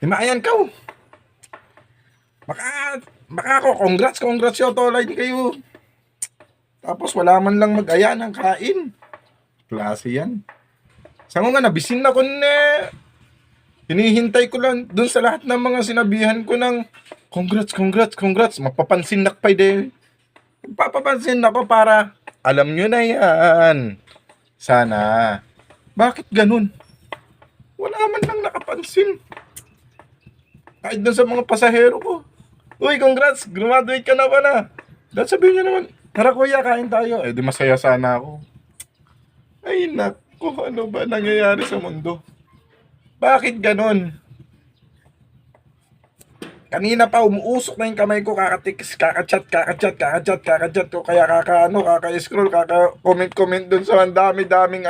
Himayan ka, oh. Baka, baka ako, congrats yo, tolay kayo. Tapos wala man lang mag-aya ng kain. Klase yan. Saan ko nga, nabisin na ko na. Hinihintay ko lang dun sa lahat ng mga sinabihan ko ng congrats. Mapapansin na pa din. Papapansin ako para alam nyo na yan. Sana. Bakit ganun? Wala man lang nakapansin. Kahit dun sa mga pasahero ko. Uy, congrats! Graduate ka na pala. Dahil sabihin nyo naman, tara kuya, kain tayo. Eh, di masaya sana ako. Ay, naku, ano ba nangyayari sa mundo? Bakit ganun? Kanina pa, umuusok na yung kamay ko, kakachat ko, kaya kaka-scroll, kaka-comment dun sa ang dami-daming